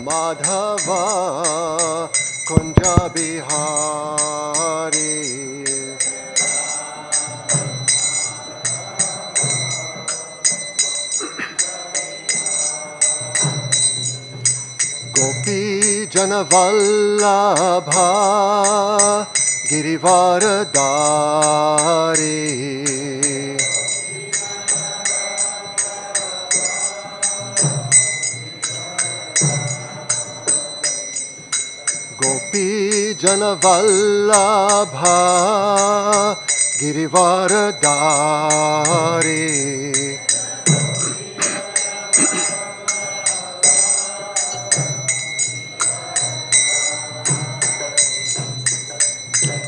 Madhava Kunja Bihari Gopi Janavallabha Girivaradari Gopi Janavallabha Girivaradari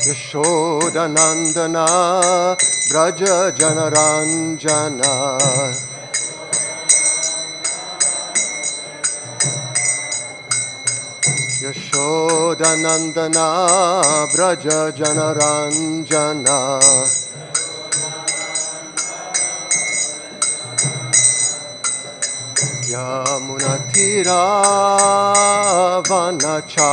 Yashodanandana Braja Janaranjana Yashodanandana Braja Janaranjana Yamunatira Vanachari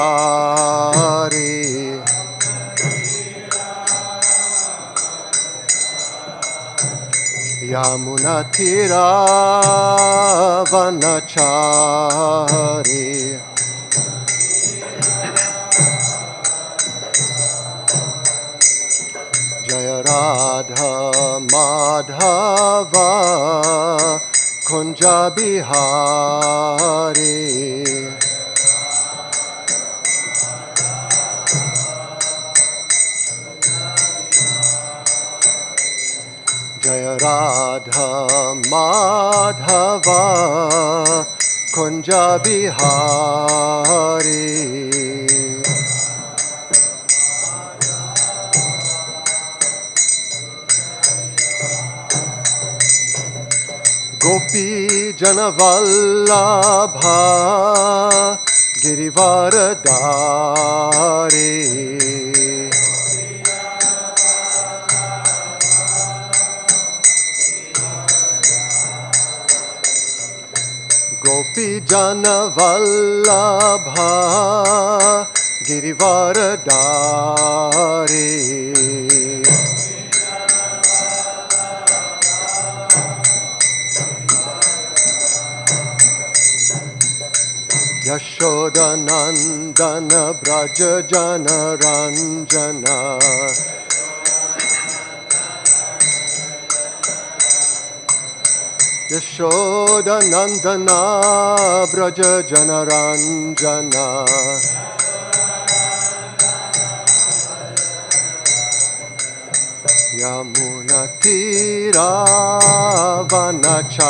Yamunatira Vanachari Jaya Radha Madhava Kunja Bihari Jaya Radha Madhava Kunja Bihari Gopi Janavallabha Girivaradari Gopi Janavallabha Girivaradari Yashodanandana Braja Janaranjana Yashodanandana Braja Janaranjana Yamunatira Vanachari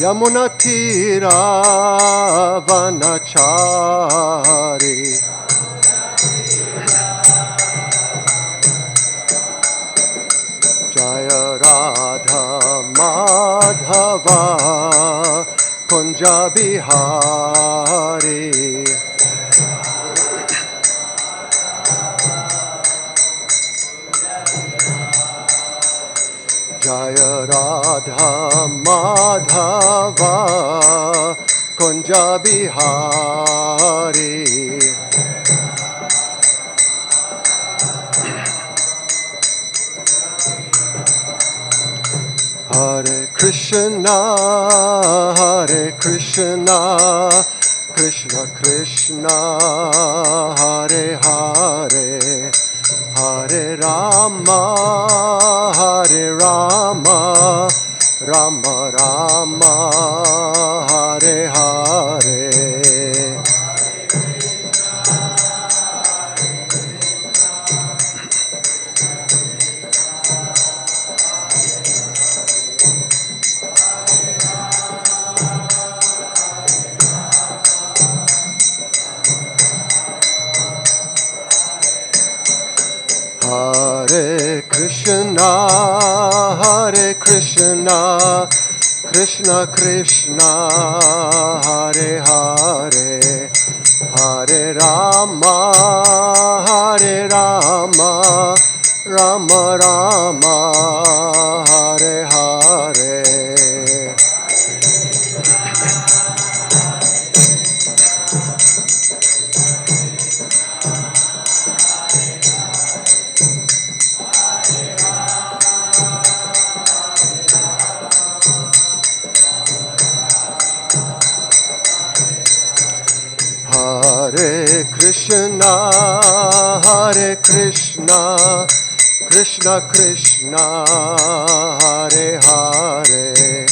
Yamunatira Vanachari Jaya Radha Madhava Kunja Bihari Jaya Radha Madhava Kunja Bihari Hare Krishna Krishna Krishna Hare Hare Hare Rama Rama Rama Hare Hare Hare Krishna Krishna Krishna Hare Hare Hare Rama Rama Rama Krishna, Krishna Krishna, Hare Hare,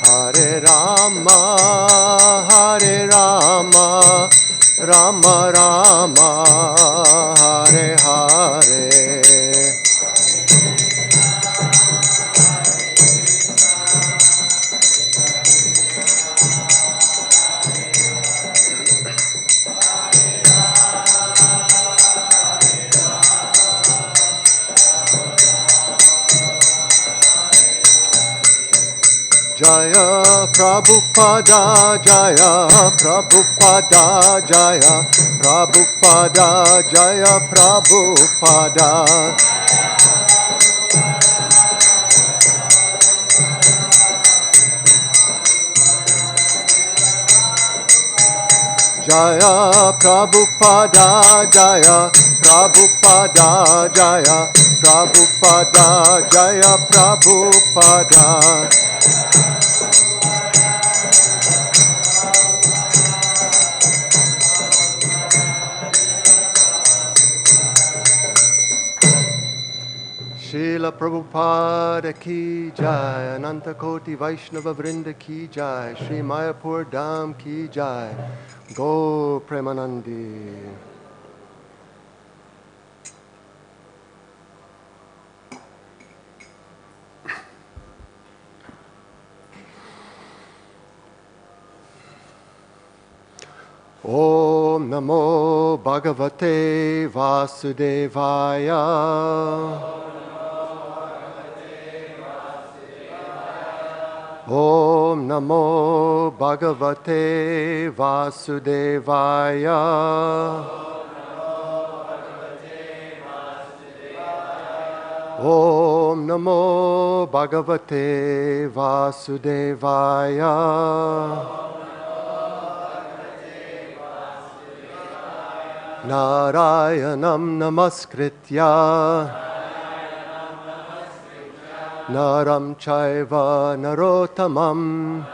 Hare Rama, Hare Rama, Rama Rama, Hare Hare. Jaya Prabhupada, Jaya Prabhupada, Jaya Prabhupada, Jaya Prabhupada. Jaya Prabhupada, Jaya Prabhupada, Jaya Prabhupada, Jaya Prabhupada. Srila Prabhupada ki jai, Ananta Koti Vaishnava Vrinda ki jai, Shri Mayapur Dham ki jai, Go Premanandi. Om Namo Bhagavate Vasudevaya. Om Namo Bhagavate Vasudevaya. Om Namo Bhagavate Vasudevaya. Narayanam Namaskritya Naram Chaiva Narottamam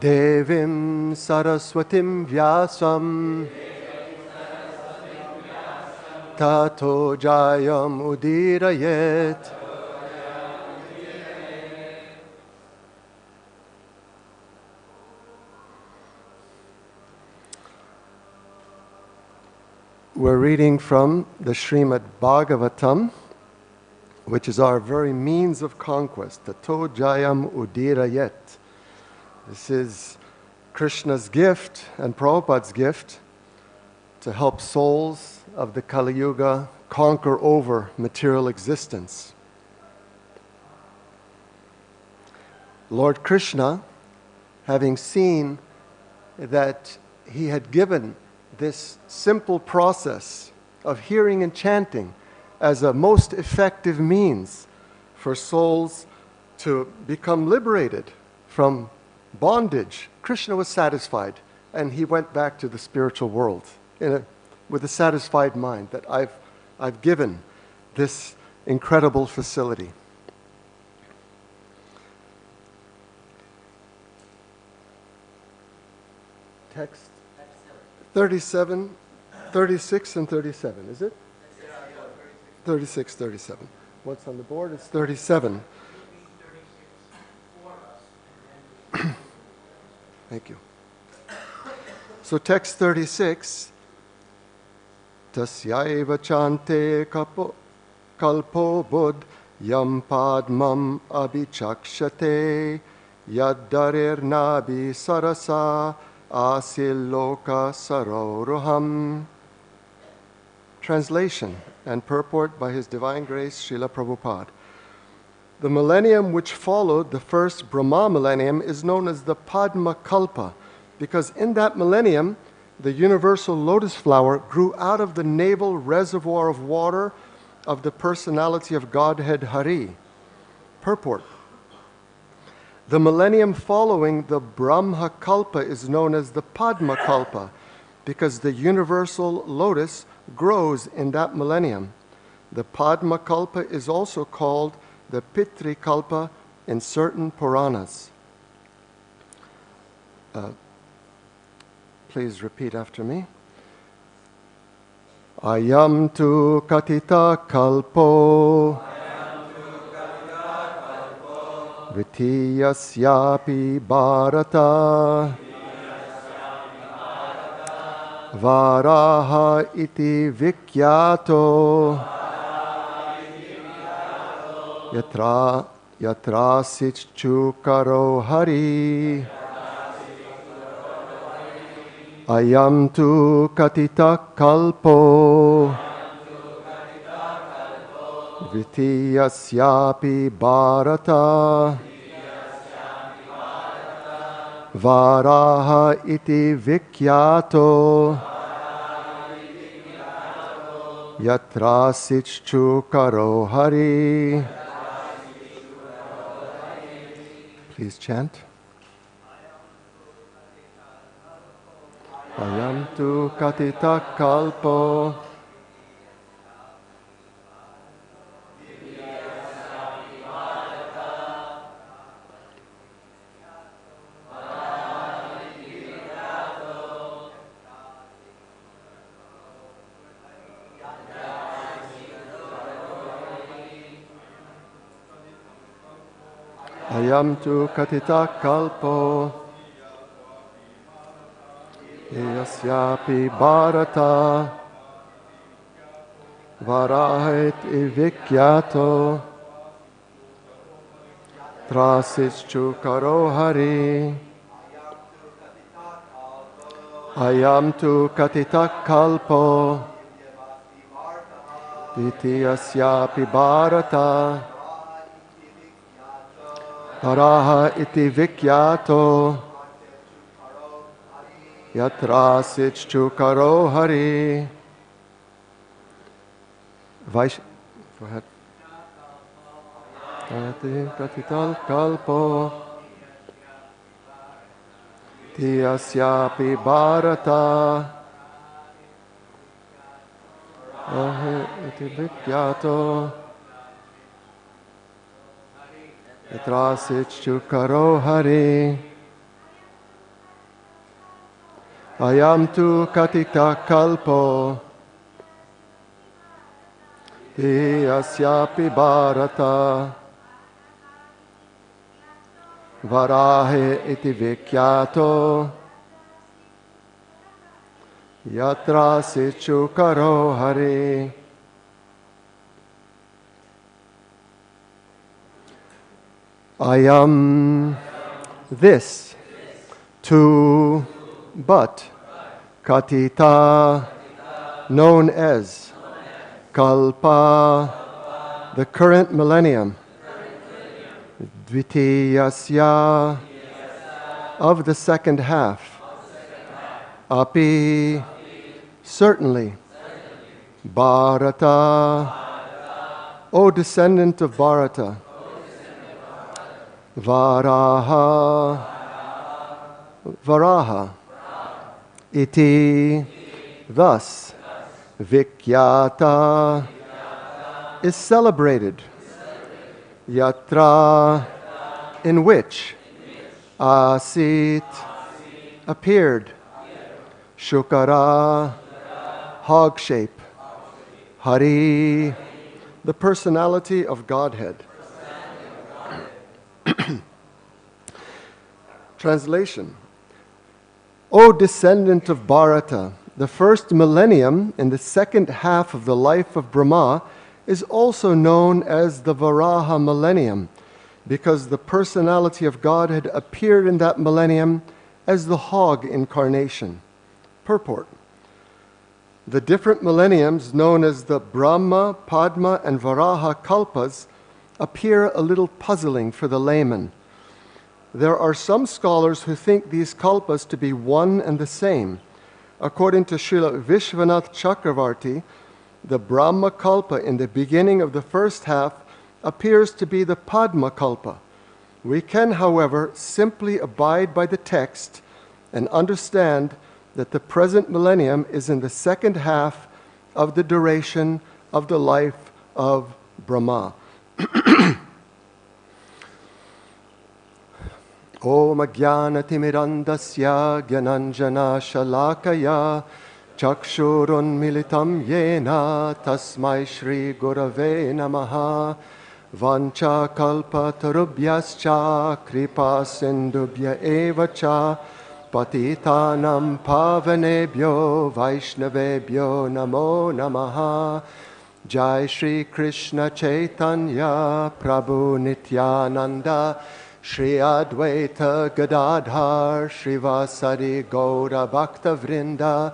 Devim Saraswatim Vyasam Tato Jayam Udirayet. We're reading from the Srimad Bhagavatam, which is our very means of conquest, Tato Jayam Udirayet. This is Krishna's gift and Prabhupada's gift to help souls of the Kali Yuga conquer over material existence. Lord Krishna, having seen that he had given this simple process of hearing and chanting as a most effective means for souls to become liberated from bondage, Krishna was satisfied, and he went back to the spiritual world with a satisfied mind that I've given this incredible facility. Text 37, 36, and 37, is it? 36, 37. What's on the board? It's 37. Thank you. So text 36, tasyaiva cānte kalpo bhūd yam pādmam abhicakṣate dharer nābhi-sarasa āsīl loka-saroruham. Translation and purport by His Divine Grace, Srila Prabhupada. The millennium which followed the first Brahma millennium is known as the Pādma-kalpa, because in that millennium, the universal lotus flower grew out of the navel reservoir of water of the Personality of Godhead, hareḥ. Purport. The millennium following the Brāhma-kalpa is known as the Pādma-kalpa, because the universal lotus grows in that millennium. The Pādma-kalpa is also called the Pitṛ-kalpa in certain Purāṇas. Please repeat after me. Ayam tu katita kalpo Vitiyasyapi bharata Varaha iti vikyato Yatra sichukaro hari Ayam tu katita kalpo Vitiyasyapi bharata Varaha iti vikyato Yatra sichukaro hari. Please chant. Ayam tu katita kalpo Ayam tu katita kalpo Yasyapi bharata Varahit ivikyato Trasishchukaro hari Ayam tu katita kalpo Ditiyasyapi bharata Varaha iti vikyato Yatra sichchukaro hari. Go ahead. Katital kalpo Tiyasyapi bharata Varaha iti vikyato Yatra sichchukaro hari. Ayam tu katita kalpo Tiyasyapi bharata Varahe iti vikyato Yatra sichchukaro hari. Ayam, this, to, but, katita, known as, kalpa, the current millennium, dvitiyasya, of the second half, api, certainly, bharata, O descendant of Bharata, Varaha, iti, thus, vikyata, is celebrated, yatra, in which, āsīt, appeared, shukara, hog shape, hari, the personality of Godhead. Translation. O descendant of Bharata, the first millennium in the second half of the life of Brahma is also known as the Varaha millennium, because the personality of Godhead appeared in that millennium as the hog incarnation. Purport. The different millenniums known as the Brahma, Pādma, and Varaha kalpas appear a little puzzling for the layman. There are some scholars who think these kalpas to be one and the same. According to Srila Vishwanath Chakravarti, the Brāhma-kalpa in the beginning of the first half appears to be the Pādma-kalpa. We can, however, simply abide by the text and understand that the present millennium is in the second half of the duration of the life of Brahma. Om Ajnana Timirandasya Gyananjana Shalakaya Chakshurunmilitam yena tasmai Shri Gurave namaha. Vancha kalpatarubhyascha kripa sindubhya eva cha. Patitanam pavanebhyo vaishnavebhyo namo namaha. Jai Shri Krishna Chaitanya Prabhu Nityananda Shri Advaita Gadadhar Shrivasadi Gaura Bhakta Vrinda.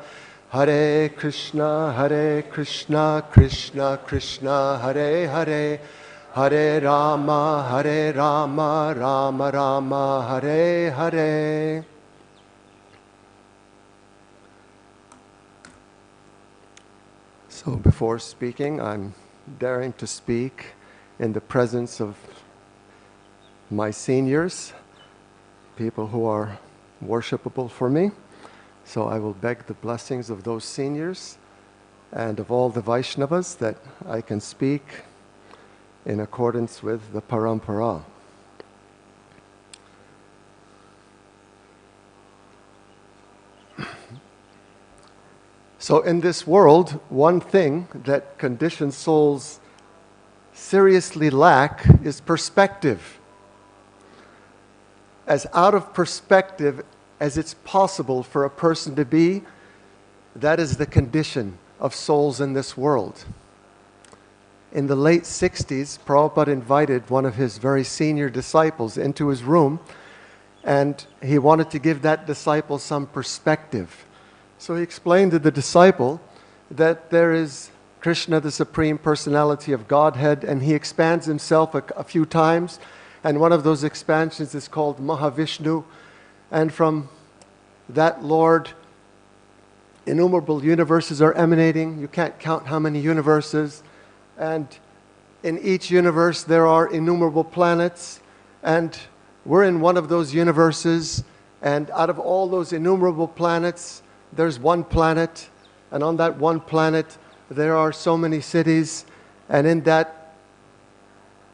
Hare Krishna Krishna Krishna Hare Hare, Hare Rama Rama Rama Hare Hare. So before speaking, I'm daring to speak in the presence of my seniors, people who are worshipable for me. So I will beg the blessings of those seniors and of all the Vaishnavas that I can speak in accordance with the parampara. So in this world, one thing that conditioned souls seriously lack is perspective. As out of perspective as it's possible for a person to be, that is the condition of souls in this world. In the late 60s, Prabhupada invited one of his very senior disciples into his room, and he wanted to give that disciple some perspective. So he explained to the disciple that there is Krishna, the Supreme Personality of Godhead, and he expands himself a few times, and one of those expansions is called Mahavishnu, and from that Lord, innumerable universes are emanating. You can't count how many universes, and in each universe there are innumerable planets, and we're in one of those universes, and out of all those innumerable planets, there's one planet, and on that one planet there are so many cities, and in that,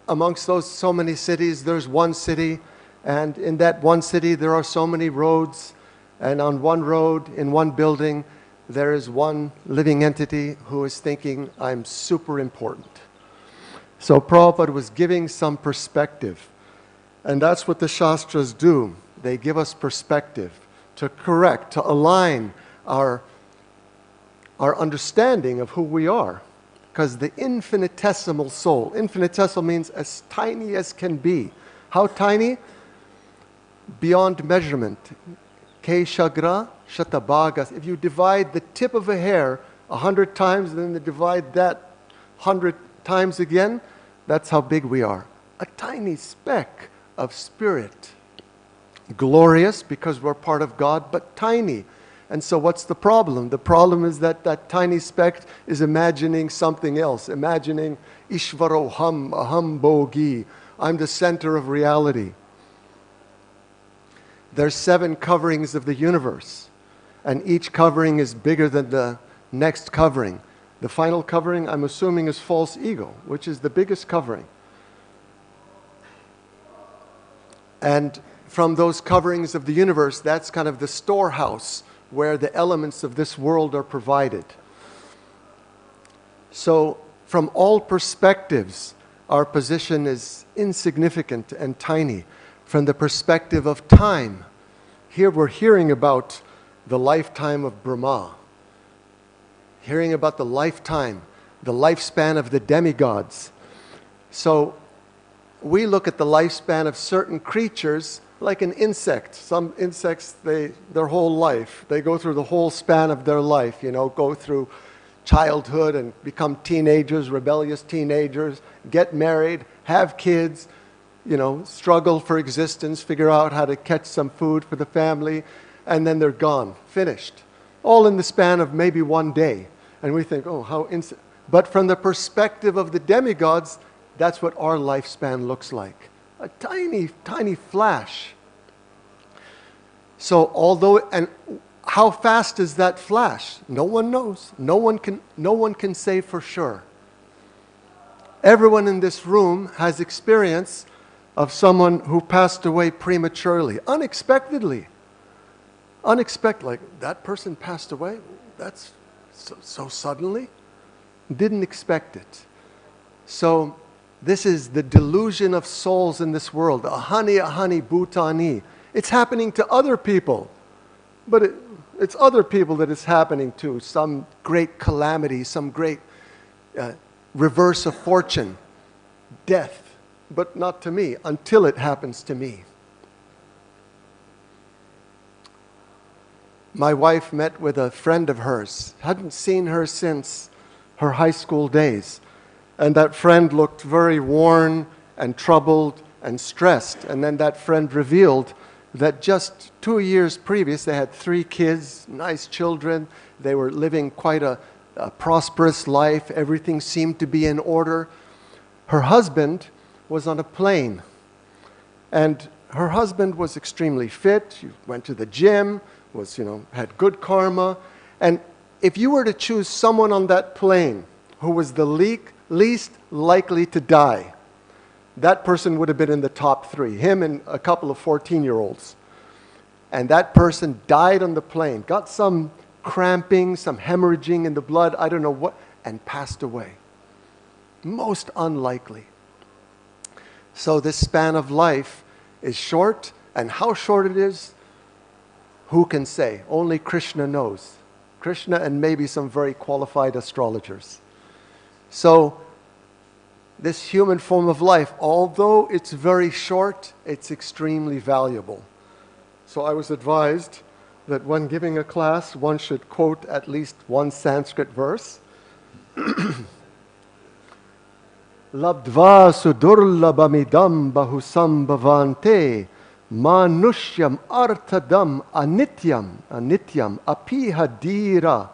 amongst those so many cities, there's one city, and in that one city there are so many roads, and on one road, in one building, there is one living entity who is thinking, I'm super important. So Prabhupada was giving some perspective, and that's what the Shastras do. They give us perspective to correct, to align our understanding of who we are. Because the infinitesimal soul, infinitesimal means as tiny as can be. How tiny? Beyond measurement. Keshagra shatabhagas. If you divide the tip of a hair 100 times, then you divide that 100 times again, that's how big we are. A tiny speck of spirit. Glorious because we're part of God, but tiny. And so what's the problem? The problem is that that tiny speck is imagining something else, imagining Ishvaroham, aham bogi, I'm the center of reality. There's 7 coverings of the universe, and each covering is bigger than the next covering. The final covering, I'm assuming, is false ego, which is the biggest covering. And from those coverings of the universe, that's kind of the storehouse where the elements of this world are provided. So, from all perspectives, our position is insignificant and tiny. From the perspective of time, here we're hearing about the lifetime of Brahma, hearing about the lifetime, the lifespan of the demigods. So, we look at the lifespan of certain creatures like an insect. Some insects, their whole life, they go through the whole span of their life, go through childhood and become teenagers, rebellious teenagers, get married, have kids, struggle for existence, figure out how to catch some food for the family, and then they're gone, finished. All in the span of maybe one day. And we think, oh, how instant. But from the perspective of the demigods, that's what our lifespan looks like. A tiny, tiny flash. So and how fast is that flash? No one knows. No one can say for sure. Everyone in this room has experience of someone who passed away prematurely, unexpectedly. Like, that person passed away? That's So suddenly? Didn't expect it. So this is the delusion of souls in this world. Ahani bhutani. It's happening to other people. But it's other people that it's happening to. Some great calamity, some great reverse of fortune, death. But not to me, until it happens to me. My wife met with a friend of hers. Hadn't seen her since her high school days. And that friend looked very worn and troubled and stressed. And then that friend revealed that just 2 years previous, they had 3 kids, nice children. They were living quite a prosperous life. Everything seemed to be in order. Her husband was on a plane. And her husband was extremely fit. He went to the gym, had good karma. And if you were to choose someone on that plane who was the least likely to die, that person would have been in the top 3, him and a couple of 14-year-olds. And that person died on the plane, got some cramping, some hemorrhaging in the blood, I don't know what, and passed away. Most unlikely. So this span of life is short, and how short it is, who can say? Only Krishna knows. Krishna and maybe some very qualified astrologers. So this human form of life, although it's very short, it's extremely valuable. So I was advised that when giving a class, one should quote at least one Sanskrit verse. Labdva sudurlabamidam bahusam bhavante manushyam artadam anityam apihadira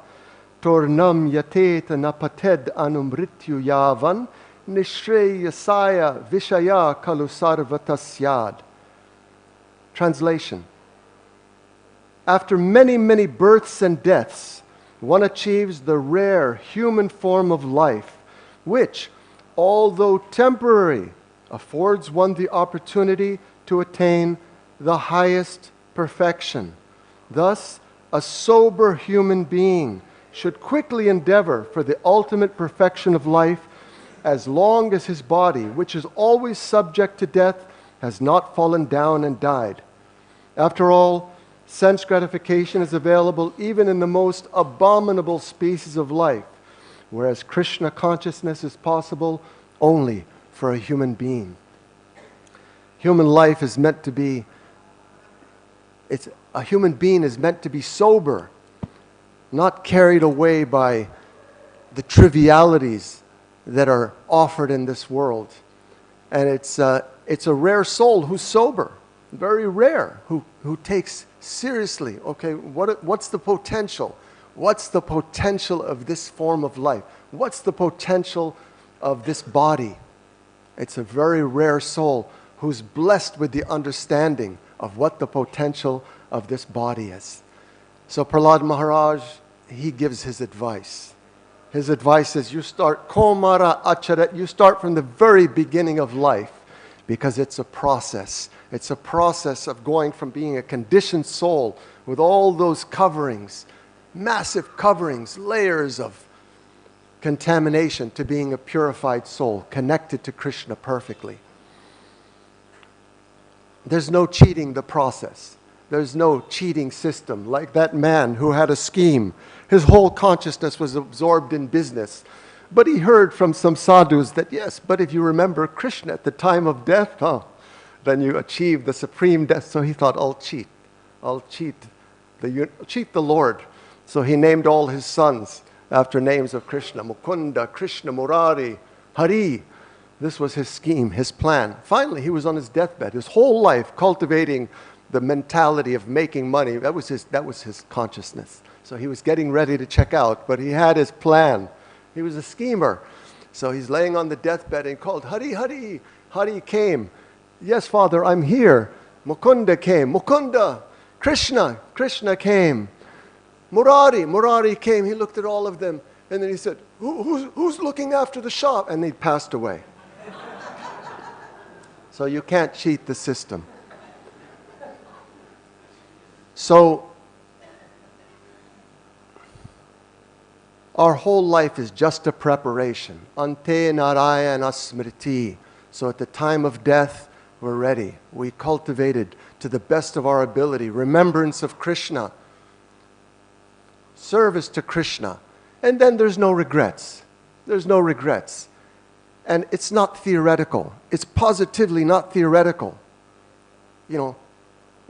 tornam yateta napated anumrityu yavan nishreyasaya vishaya kalusarvatasyad. Translation. After many, many births and deaths, one achieves the rare human form of life, which, although temporary, affords one the opportunity to attain the highest perfection. Thus, a sober human being should quickly endeavor for the ultimate perfection of life as long as his body, which is always subject to death, has not fallen down and died. After all, sense gratification is available even in the most abominable species of life, whereas Krishna consciousness is possible only for a human being. Human life is meant to be, a human being is meant to be sober, not carried away by the trivialities that are offered in this world. And it's a rare soul who's sober, very rare, who takes seriously, okay, what's the potential? What's the potential of this form of life? What's the potential of this body? It's a very rare soul who's blessed with the understanding of what the potential of this body is. So Prahlad Maharaj, he gives his advice. His advice is you start komara acharet, you start from the very beginning of life, because it's a process. It's a process of going from being a conditioned soul with all those coverings, massive coverings, layers of contamination, to being a purified soul, connected to Krishna perfectly. There's no cheating the process. There's no cheating system. Like that man who had a scheme. His whole consciousness was absorbed in business. But he heard from some sadhus that, yes, but if you remember Krishna at the time of death, then you achieve the supreme death. So he thought, I'll cheat. I'll cheat the Lord. So he named all his sons after names of Krishna. Mukunda, Krishna, Murari, Hari. This was his scheme, his plan. Finally, he was on his deathbed. His whole life cultivating the mentality of making money. That was his consciousness. So he was getting ready to check out, but he had his plan. He was a schemer. So he's laying on the deathbed and called, Hari, Hari. Hari came. Yes, Father, I'm here. Mukunda came. Mukunda. Krishna. Krishna came. Murari. Murari came. He looked at all of them. And then he said, who's looking after the shop? And he passed away. So you can't cheat the system. So Our whole life is just a preparation. Ante narayana smriti. So at the time of death, we're ready. We cultivated to the best of our ability remembrance of Krishna, service to Krishna, and then there's no regrets. There's no regrets. And it's not theoretical. It's positively not theoretical. You know,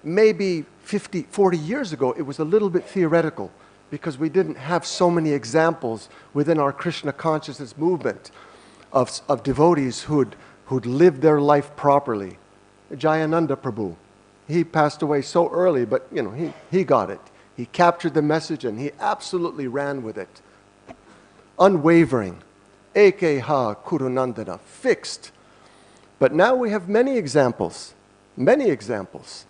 maybe 50, 40 years ago, it was a little bit theoretical because we didn't have so many examples within our Krishna consciousness movement of devotees who'd lived their life properly. Jayananda Prabhu, he passed away so early, but you know, he got it. He captured the message and he absolutely ran with it. Unwavering. Ekeha Kurunandana, fixed. But now we have many examples. Many examples.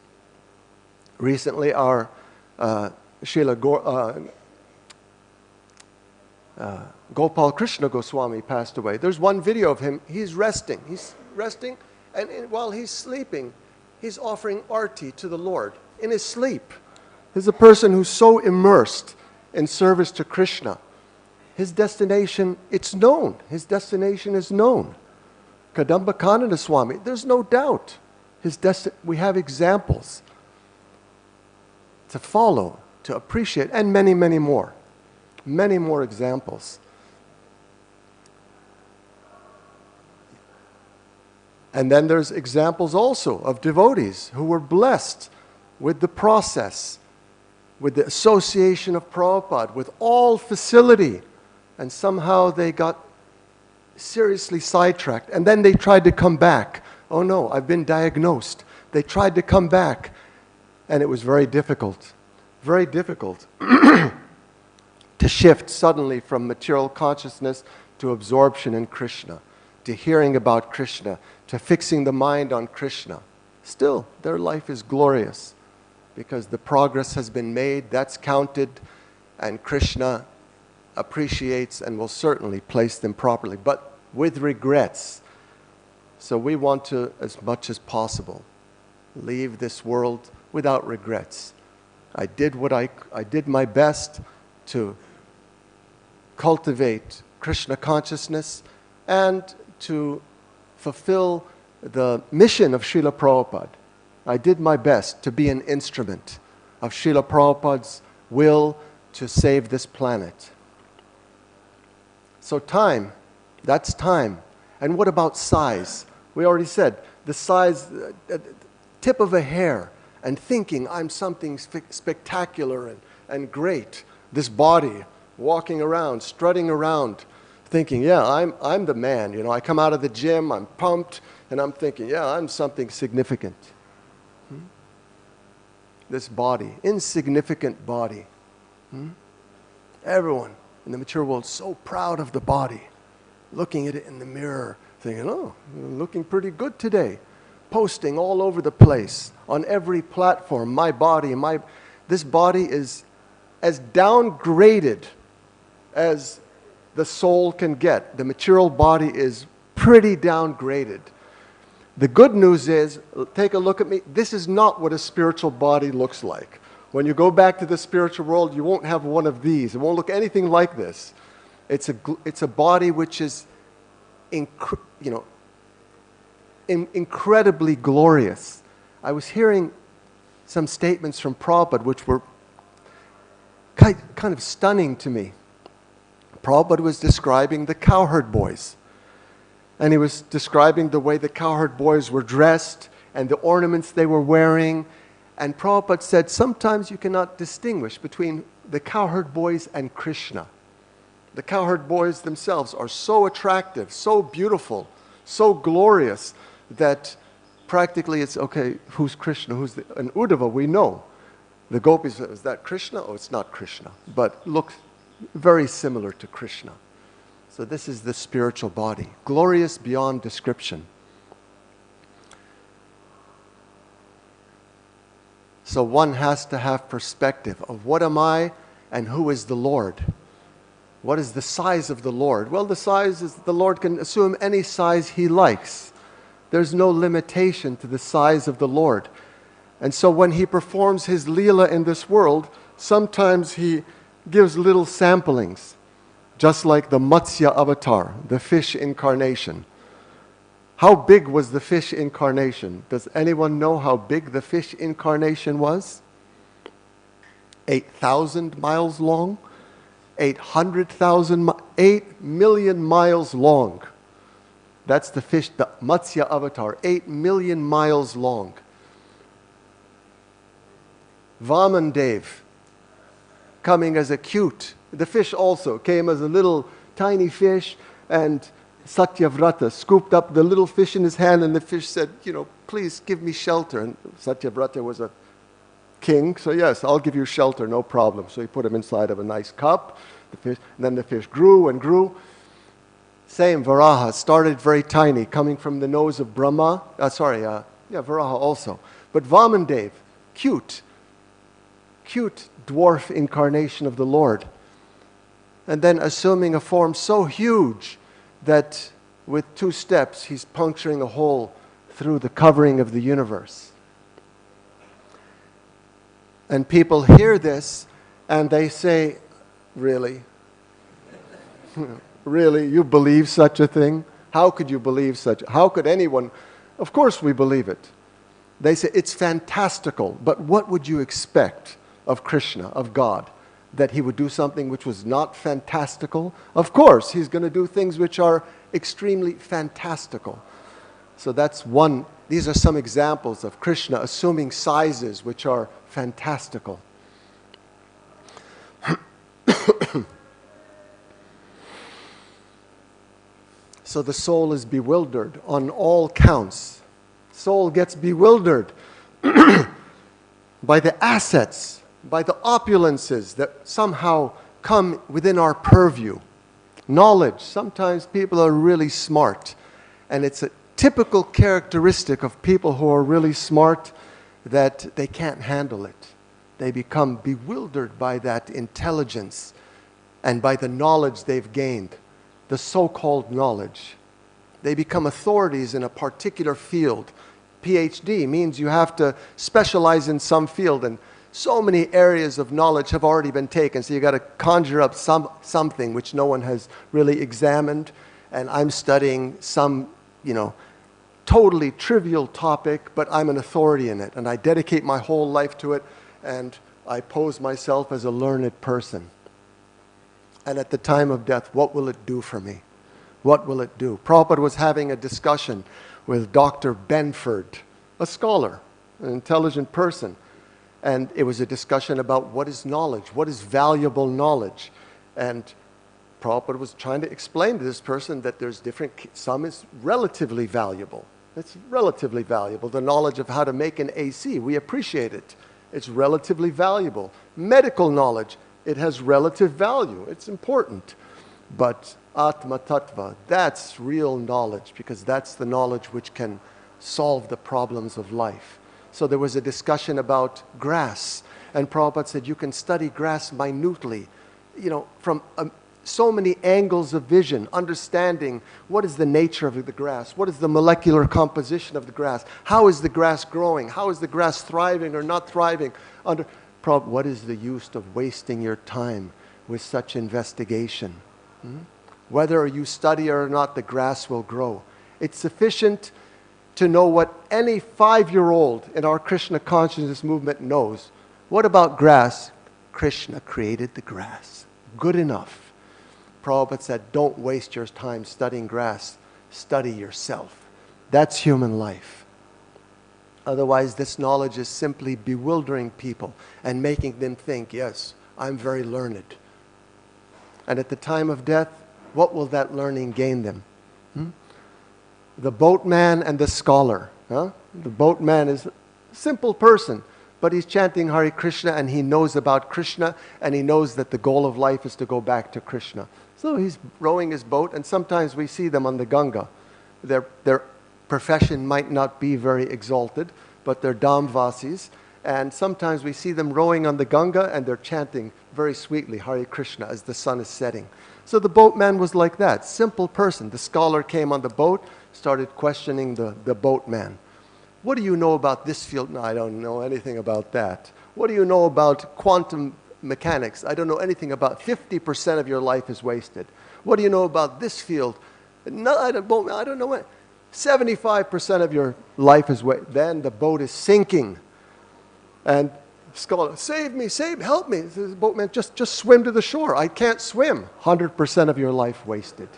Recently, our Gopal Krishna Goswami passed away. There's one video of him. He's resting. And while he's sleeping, he's offering arti to the Lord in his sleep. He's a person who's so immersed in service to Krishna. His destination, it's known. His destination is known. Kadamba Kanana Swami, there's no doubt. We have examples to follow, to appreciate, and many, many more. Many more examples. And then there's examples also of devotees who were blessed with the process, with the association of Prabhupada, with all facility, and somehow they got seriously sidetracked. And then they tried to come back. Oh no, I've been diagnosed. They tried to come back, and it was very difficult. Very difficult to shift suddenly from material consciousness to absorption in Krishna, to hearing about Krishna, to fixing the mind on Krishna. Still, their life is glorious because the progress has been made, that's counted, and Krishna appreciates and will certainly place them properly, but with regrets. So we want to, as much as possible, leave this world without regrets. I did my best to cultivate Krishna consciousness and to fulfill the mission of Srila Prabhupada. I did my best to be an instrument of Srila Prabhupada's will to save this planet. So time, that's time. And what about size? We already said the size, tip of a hair, and thinking I'm something spectacular and great. This body, walking around, strutting around, thinking, yeah, I'm the man. You know, I come out of the gym, I'm pumped, and I'm thinking, yeah, I'm something significant. This body, insignificant body. Everyone in the mature world so proud of the body, looking at it in the mirror, thinking, oh, I'm looking pretty good today. Posting all over the place, on every platform, my body, this body is as downgraded as the soul can get. The material body is pretty downgraded. The good news is, take a look at me, this is not what a spiritual body looks like. When you go back to the spiritual world, you won't have one of these. It won't look anything like this. It's a body which is, incredibly glorious. I was hearing some statements from Prabhupada which were kind of stunning to me. Prabhupada was describing the cowherd boys. And he was describing the way the cowherd boys were dressed and the ornaments they were wearing. And Prabhupada said, sometimes you cannot distinguish between the cowherd boys and Krishna. The cowherd boys themselves are so attractive, so beautiful, so glorious, that practically it's, okay, who's Krishna? And Uddhava, we know. The gopis, is that Krishna? Oh, it's not Krishna, but looks very similar to Krishna. So this is the spiritual body, glorious beyond description. So one has to have perspective of what am I and who is the Lord? What is the size of the Lord? Well, the size is the Lord can assume any size he likes. There's no limitation to the size of the Lord. And so when he performs his Leela in this world, sometimes he gives little samplings just like the Matsya avatar, the fish incarnation. How big was the fish incarnation? Does anyone know how big the fish incarnation was? 8,000 miles long? 800,000, 8 million miles long. That's the fish, the Matsya avatar, 8 million miles long. Vamandev, coming as a cute, the fish also came as a little tiny fish, and Satyavrata scooped up the little fish in his hand, and the fish said, please give me shelter. And Satyavrata was a king, so yes, I'll give you shelter, no problem. So he put him inside of a nice cup. And then the fish grew and grew. Same, Varaha started very tiny, coming from the nose of Brahma. Varaha also. But Vamandev, cute dwarf incarnation of the Lord. And then assuming a form so huge that with 2 steps he's puncturing a hole through the covering of the universe. And people hear this and they say, really? Really? You believe such a thing? How could you believe how could anyone? Of course we believe it. They say it's fantastical, but what would you expect of Krishna, of God? That he would do something which was not fantastical? Of course, he's going to do things which are extremely fantastical. So that's one. These are some examples of Krishna assuming sizes which are fantastical. So the soul is bewildered on all counts. Soul gets bewildered by the assets, by the opulences that somehow come within our purview. Knowledge. Sometimes people are really smart, and it's a typical characteristic of people who are really smart that they can't handle it. They become bewildered by that intelligence and by the knowledge they've gained, the so-called knowledge. They become authorities in a particular field. PhD means you have to specialize in some field, and so many areas of knowledge have already been taken, so you got to conjure up something which no one has really examined. And I'm studying some, totally trivial topic, but I'm an authority in it, and I dedicate my whole life to it, and I pose myself as a learned person. And at the time of death, what will it do for me? What will it do? Prabhupada was having a discussion with Dr. Benford, a scholar, an intelligent person. And it was a discussion about what is knowledge, what is valuable knowledge. And Prabhupada was trying to explain to this person that there's some is relatively valuable. It's relatively valuable. The knowledge of how to make an AC, we appreciate it. It's relatively valuable. Medical knowledge, it has relative value. It's important. But Atma Tattva, that's real knowledge, because that's the knowledge which can solve the problems of life. So there was a discussion about grass, and Prabhupada said you can study grass minutely, from so many angles of vision, understanding what is the nature of the grass, what is the molecular composition of the grass, how is the grass growing, how is the grass thriving or not thriving. What is the use of wasting your time with such investigation? Whether you study or not, the grass will grow. It's sufficient to know what any 5-year-old in our Krishna consciousness movement knows. What about grass? Krishna created the grass. Good enough. Prabhupada said, don't waste your time studying grass. Study yourself. That's human life. Otherwise, this knowledge is simply bewildering people and making them think, yes, I'm very learned. And at the time of death, what will that learning gain them? The boatman and the scholar. The boatman is a simple person, but he's chanting Hare Krishna, and he knows about Krishna, and he knows that the goal of life is to go back to Krishna. So he's rowing his boat, and sometimes we see them on the Ganga. Their profession might not be very exalted, but they're Dhamvasis, and sometimes we see them rowing on the Ganga, and they're chanting very sweetly Hare Krishna as the sun is setting. So the boatman was like that, simple person. The scholar came on the boat, started questioning the boatman. What do you know about this field? No, I don't know anything about that. What do you know about quantum mechanics. I don't know anything about 50% of your life is wasted. What do you know about this field? No, I don't know what. 75% of your life is wasted. Then the boat is sinking. And scholar, save me, help me. The boatman, just swim to the shore. I can't swim. 100% of your life wasted.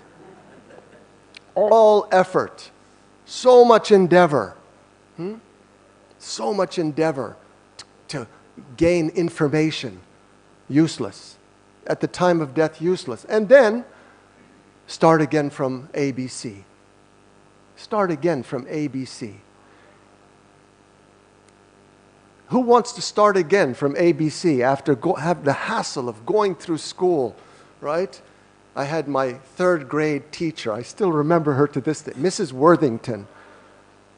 All effort, so much endeavor, so much endeavor to gain information, useless. At the time of death, useless. And then start again from ABC. Start again from ABC. Who wants to start again from ABC after have the hassle of going through school, right? I had my third grade teacher. I still remember her to this day, Mrs. Worthington.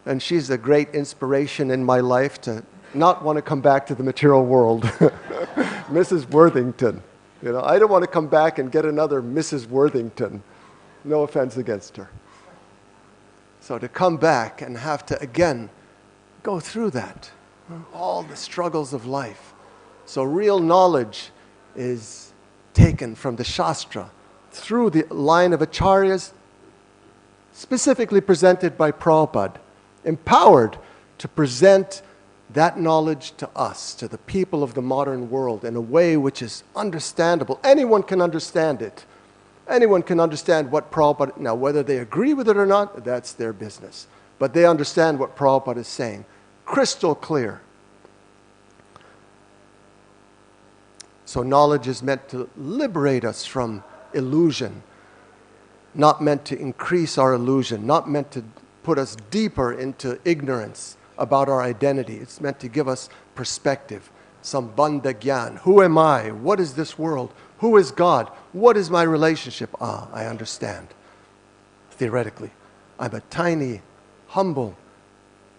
And she's a great inspiration in my life to not want to come back to the material world. Mrs. Worthington. You know, I don't want to come back and get another Mrs. Worthington. No offense against her. So to come back and have to again go through that, all the struggles of life. So real knowledge is taken from the Shastra through the line of acharyas, specifically presented by Prabhupada, empowered to present that knowledge to us, to the people of the modern world, in a way which is understandable. Anyone can understand it. Anyone can understand what Prabhupada, now whether they agree with it or not, that's their business. But they understand what Prabhupada is saying. Crystal clear. So knowledge is meant to liberate us from illusion, not meant to increase our illusion, not meant to put us deeper into ignorance about our identity. It's meant to give us perspective, some bandha gyan. Who am I? What is this world? Who is God? What is my relationship? I understand. Theoretically, I'm a tiny, humble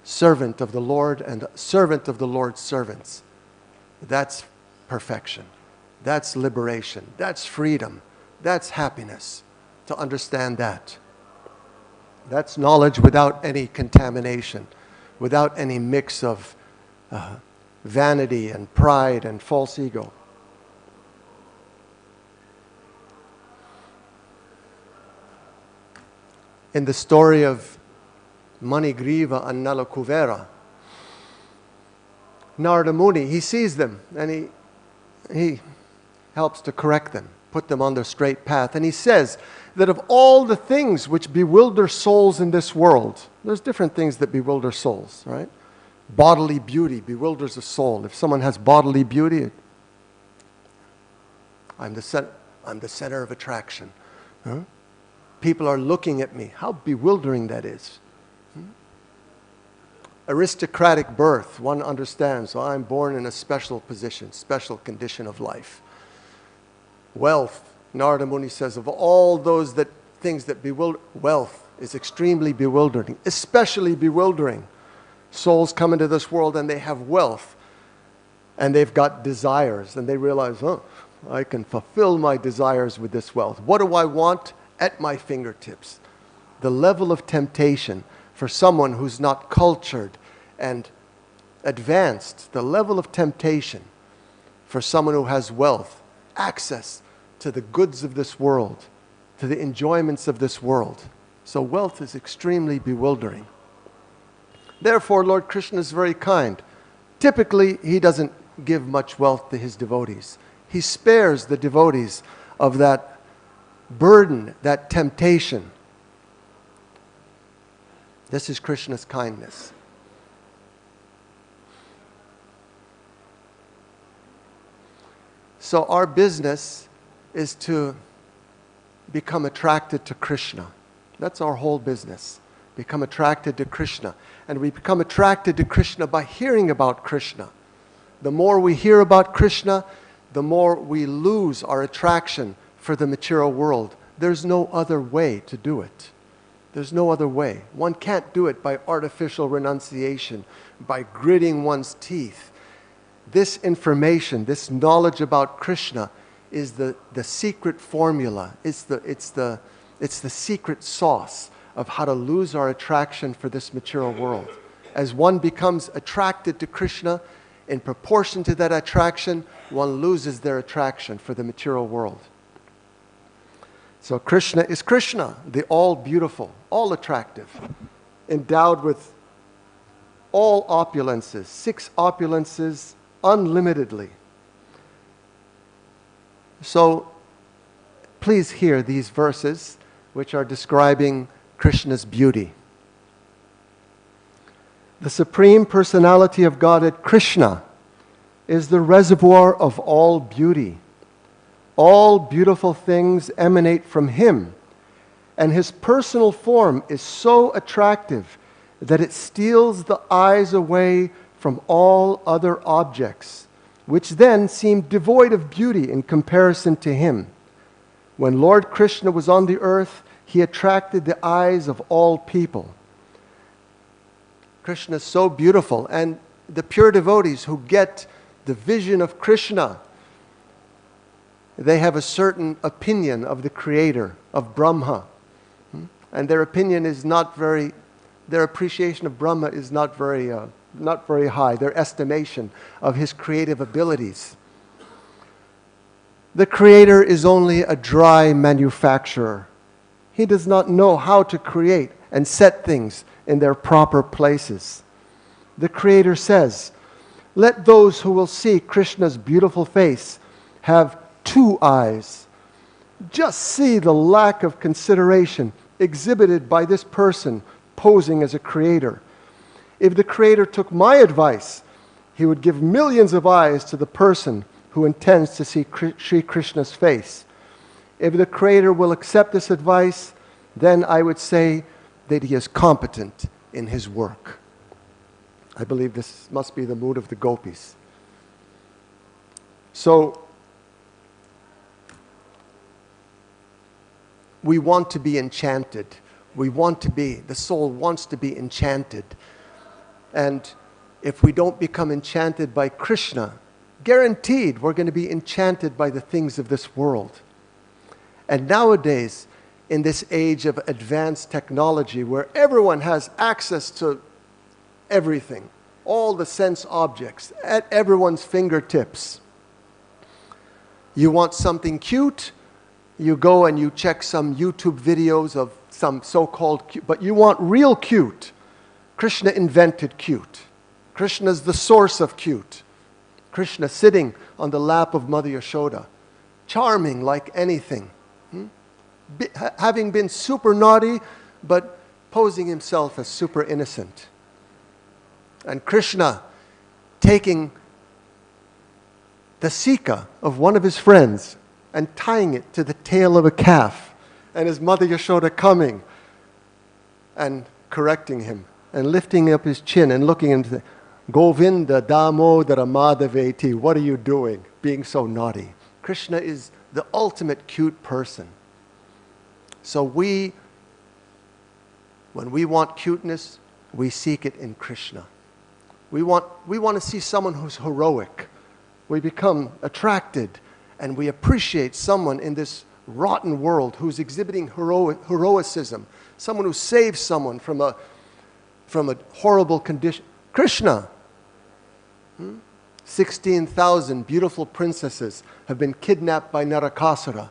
servant of the Lord and servant of the Lord's servants. That's perfection. That's liberation. That's freedom. That's happiness. To understand that. That's knowledge without any contamination, without any mix of vanity and pride and false ego. In the story of Manigriva and Nalakuvera, Narada Muni, he sees them and he helps to correct them, put them on their straight path. And he says that of all the things which bewilder souls in this world, there's different things that bewilder souls, right? Bodily beauty bewilders a soul. If someone has bodily beauty, I'm the center of attraction. Huh? People are looking at me. How bewildering that is. Aristocratic birth, one understands, so I'm born in a special position, special condition of life. Wealth, Narada Muni says, of all those things that bewilder, wealth is extremely bewildering, especially bewildering. Souls come into this world and they have wealth, and they've got desires, and they realize, I can fulfill my desires with this wealth. What do I want? At my fingertips. The level of temptation for someone who's not cultured and advanced, the level of temptation for someone who has wealth, access to the goods of this world, to the enjoyments of this world. So wealth is extremely bewildering. Therefore, Lord Krishna is very kind. Typically, he doesn't give much wealth to his devotees. He spares the devotees of that burden, that temptation. This is Krishna's kindness. So our business is to become attracted to Krishna. That's our whole business. Become attracted to Krishna. And we become attracted to Krishna by hearing about Krishna. The more we hear about Krishna, the more we lose our attraction for the material world. There's no other way to do it. There's no other way. One can't do it by artificial renunciation, by gritting one's teeth. This information, this knowledge about Krishna is the secret formula. It's the secret sauce of how to lose our attraction for this material world. As one becomes attracted to Krishna, in proportion to that attraction, one loses their attraction for the material world. So Krishna is Krishna, the all-beautiful, all-attractive, endowed with all opulences, 6 opulences unlimitedly. So please hear these verses which are describing Krishna's beauty. The Supreme Personality of Godhead, Krishna, is the reservoir of all beauty. All beautiful things emanate from Him, and His personal form is so attractive that it steals the eyes away from all other objects, which then seem devoid of beauty in comparison to Him. When Lord Krishna was on the earth, He attracted the eyes of all people. Krishna is so beautiful, and the pure devotees who get the vision of Krishna, they have a certain opinion of the Creator, of Brahma. And their opinion is not very, their appreciation of Brahma is not very high, their estimation of his creative abilities. The Creator is only a dry manufacturer. He does not know how to create and set things in their proper places. The Creator says, "Let those who will see Krishna's beautiful face have 2 eyes." Just see the lack of consideration exhibited by this person posing as a creator. If the Creator took my advice, He would give millions of eyes to the person who intends to see Sri Krishna's face. If the Creator will accept this advice, then I would say that He is competent in His work. I believe this must be the mood of the gopis. So, we want to be enchanted. The soul wants to be enchanted. And if we don't become enchanted by Krishna, guaranteed we're going to be enchanted by the things of this world. And nowadays, in this age of advanced technology where everyone has access to everything, all the sense objects at everyone's fingertips. You want something cute, you go and you check some YouTube videos of some so-called cute, but you want real cute. Krishna invented cute. Krishna is the source of cute. Krishna sitting on the lap of Mother Yashoda, charming like anything. Having been super naughty, but posing himself as super innocent. And Krishna taking the sika of one of his friends and tying it to the tail of a calf, and his Mother Yashoda coming and correcting him and lifting up his chin and looking into the Govinda Damodara Madhaveti, what are you doing being so naughty? Krishna is the ultimate cute person. So when we want cuteness, we seek it in Krishna. We want to see someone who's heroic. We become attracted and we appreciate someone in this rotten world who's exhibiting heroicism, someone who saves someone from a horrible condition. Krishna. 16,000 beautiful princesses have been kidnapped by Narakasura.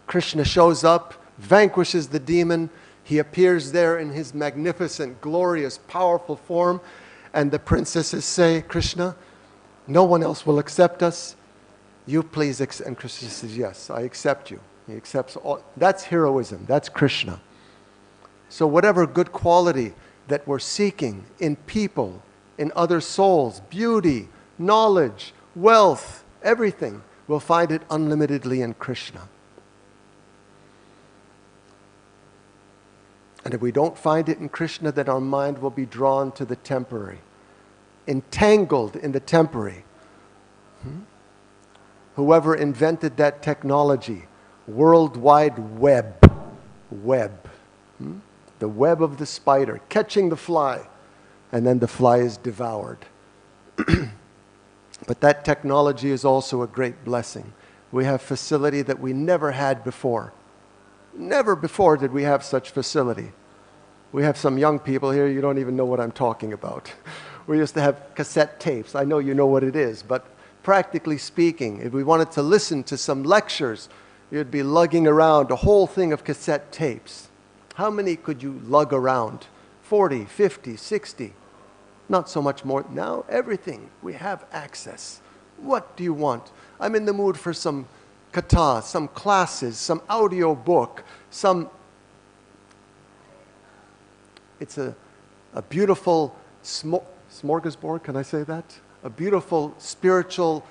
Krishna shows up, vanquishes the demon. He appears there in his magnificent, glorious, powerful form. And the princesses say, Krishna, no one else will accept us. You please accept. And Krishna says, yes, I accept you. He accepts all. That's heroism. That's Krishna. So whatever good quality that we're seeking in people, in other souls, beauty, knowledge, wealth, everything, we'll find it unlimitedly in Krishna. And if we don't find it in Krishna, then our mind will be drawn to the temporary, entangled in the temporary. Whoever invented that technology, World Wide Web, the web of the spider, catching the fly, and then the fly is devoured. But that technology is also a great blessing. We have facility that we never had before. Never before did we have such facility. We have some young people here, you don't even know what I'm talking about. We used to have cassette tapes. I know you know what it is, but practically speaking, if we wanted to listen to some lectures, you'd be lugging around a whole thing of cassette tapes. How many could you lug around? 40, 50, 60? Not so much more. Now, everything, we have access. What do you want? I'm in the mood for some kata, some classes, some audio book, it's a beautiful smorgasbord, can I say that? A beautiful spiritual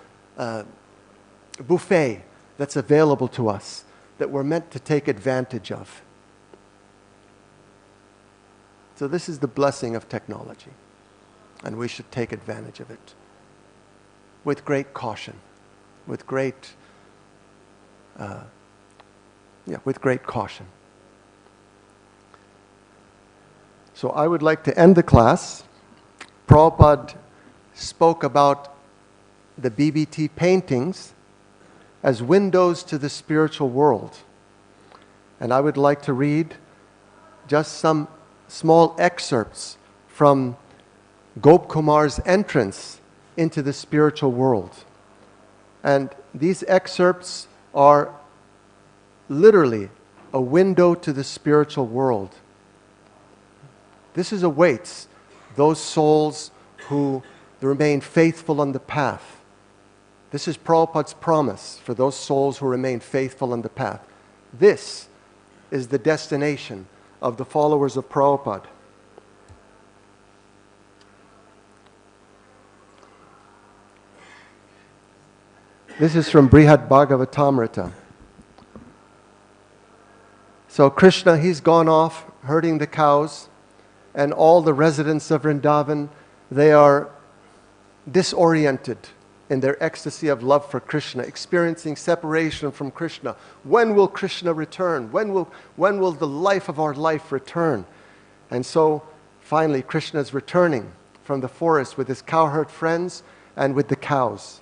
buffet that's available to us that we're meant to take advantage of. So this is the blessing of technology, and we should take advantage of it with great caution, with great caution. So I would like to end the class. Prabhupada spoke about the BBT paintings as windows to the spiritual world. And I would like to read just some small excerpts from Gop Kumar's entrance into the spiritual world. And these excerpts are literally a window to the spiritual world. This awaits those souls who remain faithful on the path. This is Prabhupada's promise for those souls who remain faithful on the path. This is the destination of the followers of Prabhupada. This is from Brihad Bhagavatamrita. So Krishna, he's gone off herding the cows, and all the residents of Vrindavan, they are disoriented in their ecstasy of love for Krishna, experiencing separation from Krishna. When will Krishna return? When will the life of our life return? And so finally Krishna is returning from the forest with his cowherd friends and with the cows.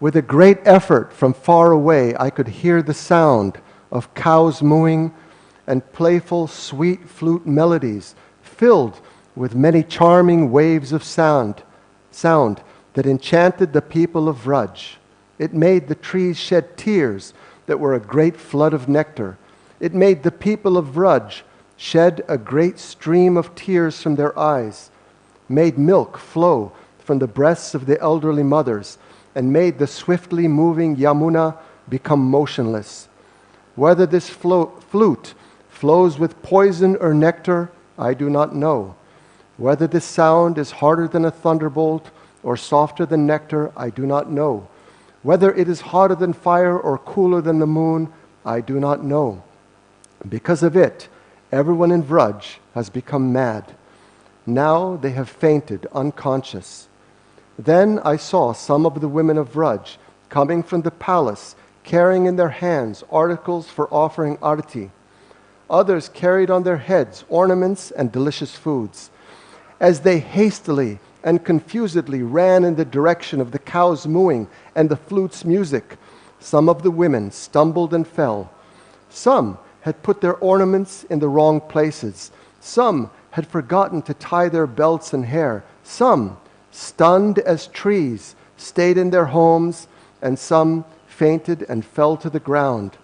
With a great effort from far away, I could hear the sound of cows mooing and playful, sweet flute melodies filled with many charming waves of sound that enchanted the people of Vraj. It made the trees shed tears that were a great flood of nectar. It made the people of Vraj shed a great stream of tears from their eyes, made milk flow from the breasts of the elderly mothers, and made the swiftly moving Yamuna become motionless. Whether this flute flows with poison or nectar, I do not know. Whether this sound is harder than a thunderbolt or softer than nectar, I do not know. Whether it is hotter than fire or cooler than the moon, I do not know. Because of it, everyone in Vraj has become mad. Now they have fainted, unconscious. Then I saw some of the women of Vraj coming from the palace, carrying in their hands articles for offering arati. Others carried on their heads ornaments and delicious foods. As they hastily and confusedly ran in the direction of the cows mooing and the flute's music, some of the women stumbled and fell. Some had put their ornaments in the wrong places. Some had forgotten to tie their belts and hair. Some, stunned as trees, stayed in their homes, and some fainted and fell to the ground.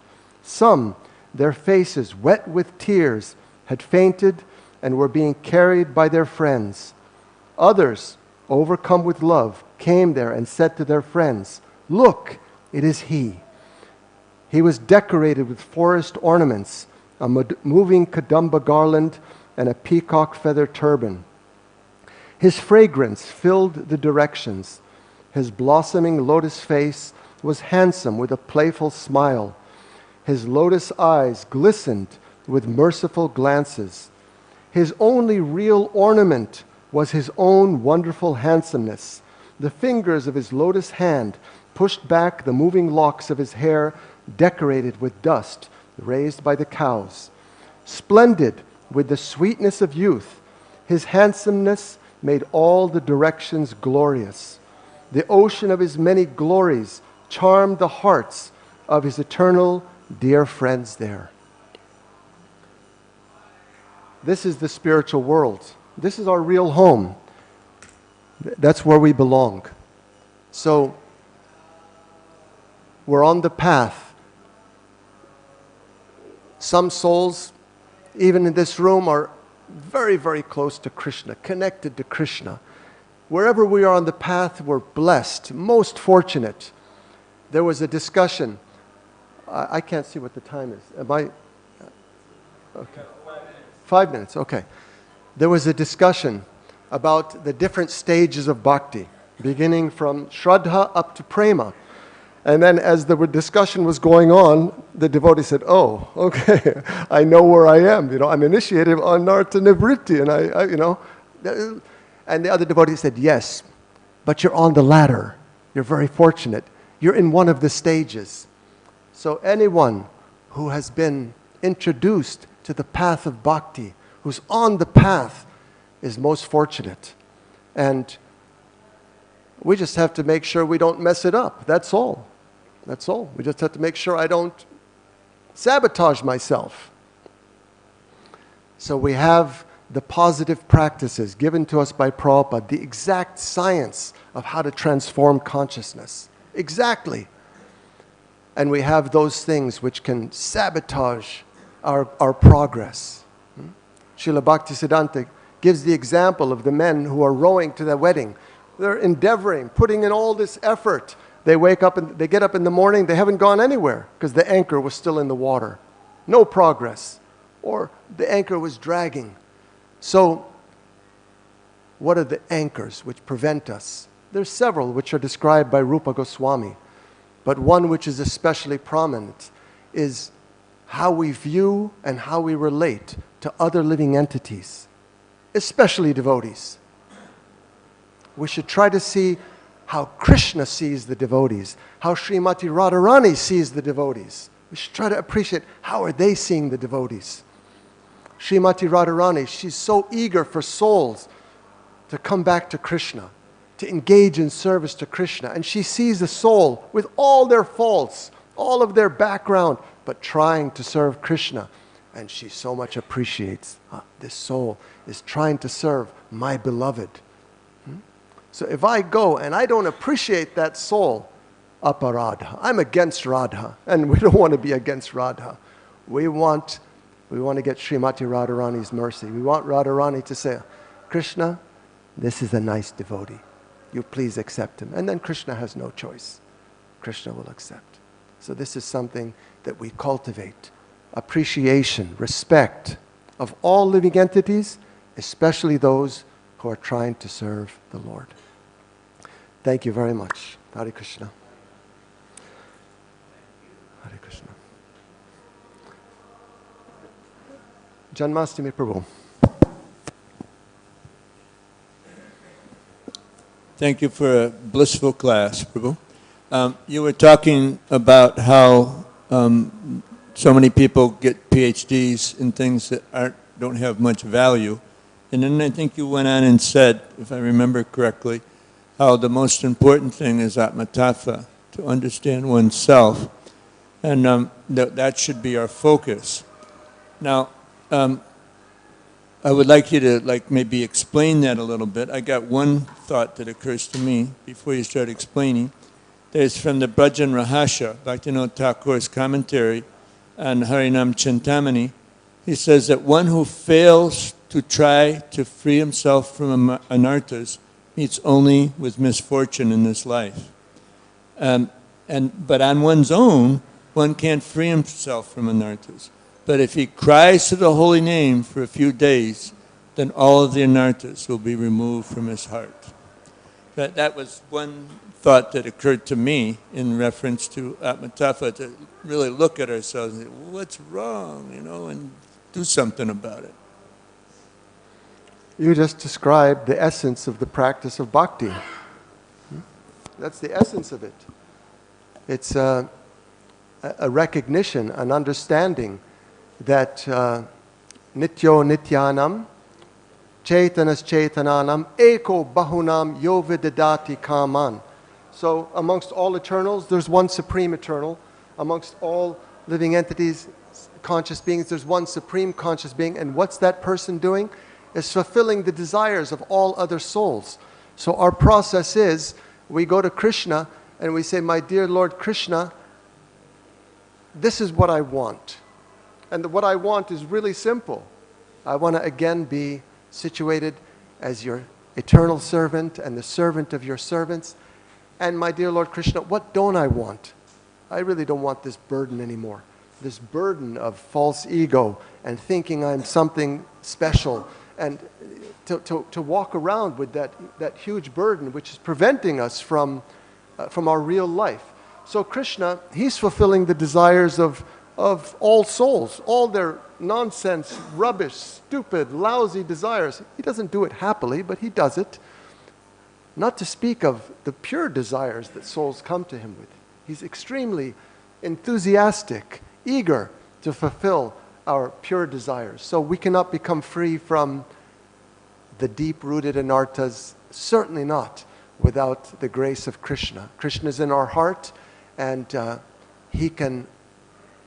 Some, their faces wet with tears, had fainted and were being carried by their friends. Others, overcome with love, came there and said to their friends, "Look, it is he." He was decorated with forest ornaments, a moving kadamba garland, and a peacock feather turban. His fragrance filled the directions. His blossoming lotus face was handsome with a playful smile. His lotus eyes glistened with merciful glances. His only real ornament was his own wonderful handsomeness. The fingers of his lotus hand pushed back the moving locks of his hair, decorated with dust raised by the cows. Splendid with the sweetness of youth, his handsomeness made all the directions glorious. The ocean of his many glories charmed the hearts of his eternal dear friends there. This is the spiritual world. This is our real home. That's where we belong. So, we're on the path. Some souls, even in this room, are very, very close to Krishna, connected to Krishna. Wherever we are on the path, we're blessed, most fortunate. There was a discussion. I can't see what the time is. Am I? Okay. 5 minutes, okay. There was a discussion about the different stages of bhakti, beginning from Shraddha up to Prema. And then as the discussion was going on, the devotee said, oh, okay, I know where I am. I'm initiated on Narta Nivritti. And and the other devotee said, yes, but you're on the ladder. You're very fortunate. You're in one of the stages. So anyone who has been introduced to the path of bhakti, who's on the path, is most fortunate. And we just have to make sure we don't mess it up. That's all. That's all. We just have to make sure I don't sabotage myself. So we have the positive practices given to us by Prabhupada, the exact science of how to transform consciousness. Exactly. And we have those things which can sabotage our progress. Srila Bhaktisiddhanta gives the example of the men who are rowing to the wedding. They're endeavoring, putting in all this effort. They wake up and they get up in the morning, they haven't gone anywhere because the anchor was still in the water. No progress. Or the anchor was dragging. So, what are the anchors which prevent us? There's several which are described by Rupa Goswami. But one which is especially prominent is how we view and how we relate to other living entities, especially devotees. We should try to see how Krishna sees the devotees, how Srimati Radharani sees the devotees. We should try to appreciate how are they seeing the devotees. Srimati Radharani, she's so eager for souls to come back to Krishna, to engage in service to Krishna. And she sees the soul with all their faults, all of their background, but trying to serve Krishna. And she so much appreciates, this soul is trying to serve my beloved. So if I go and I don't appreciate that soul, aparadha, I'm against Radha. And we don't want to be against Radha. We want to get Srimati Radharani's mercy. We want Radharani to say, Krishna, this is a nice devotee. You please accept him. And then Krishna has no choice. Krishna will accept. So this is something that we cultivate. Appreciation, respect of all living entities, especially those who are trying to serve the Lord. Thank you very much. Hare Krishna. Hare Krishna. Janmastami Prabhu. Thank you for a blissful class, Prabhu. You were talking about how so many people get PhDs in things that don't have much value. And then I think you went on and said, if I remember correctly, how the most important thing is atma-tattva, to understand oneself. And that should be our focus. Now, I would like you to maybe explain that a little bit. I got one thought that occurs to me before you start explaining. There's from the Brajan Rahasya, Bhaktivinoda Thakur's commentary on Harinam Chintamani. He says that one who fails to try to free himself from anarthas meets only with misfortune in this life. But on one's own, one can't free himself from anarthas. But if he cries to the holy name for a few days, then all of the anarthas will be removed from his heart. That was one thought that occurred to me in reference to atma-tattva, to really look at ourselves and say, what's wrong, and do something about it. You just described the essence of the practice of bhakti. That's the essence of it. It's a recognition, an understanding that nityo nityanam, chaitanas chaitananam, eko bahunam yo vidadati kaman. So amongst all eternals, there's one supreme eternal. Amongst all living entities, conscious beings, there's one supreme conscious being. And what's that person doing? Is fulfilling the desires of all other souls. So our process is, we go to Krishna and we say, my dear Lord Krishna, this is what I want. And what I want is really simple. I want to again be situated as your eternal servant and the servant of your servants. And my dear Lord Krishna, what don't I want? I really don't want this burden anymore. This burden of false ego and thinking I'm something special, and to walk around with that huge burden which is preventing us from our real life. So Krishna, he's fulfilling the desires of all souls, all their nonsense, rubbish, stupid, lousy desires. He doesn't do it happily, but he does it. Not to speak of the pure desires that souls come to him with. He's extremely enthusiastic, eager to fulfill our pure desires. So we cannot become free from the deep-rooted anarthas, certainly not without the grace of Krishna. Krishna is in our heart, and he can,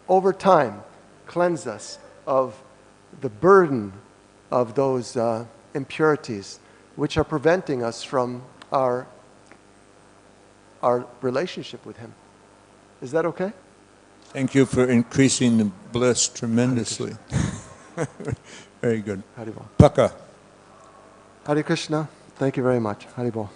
over time, cleanse us of the burden of those impurities which are preventing us from our relationship with him. Is that okay? Thank you for increasing the bliss tremendously. Very good. Haribol. Paka. Hare Krishna. Thank you very much. Haribol.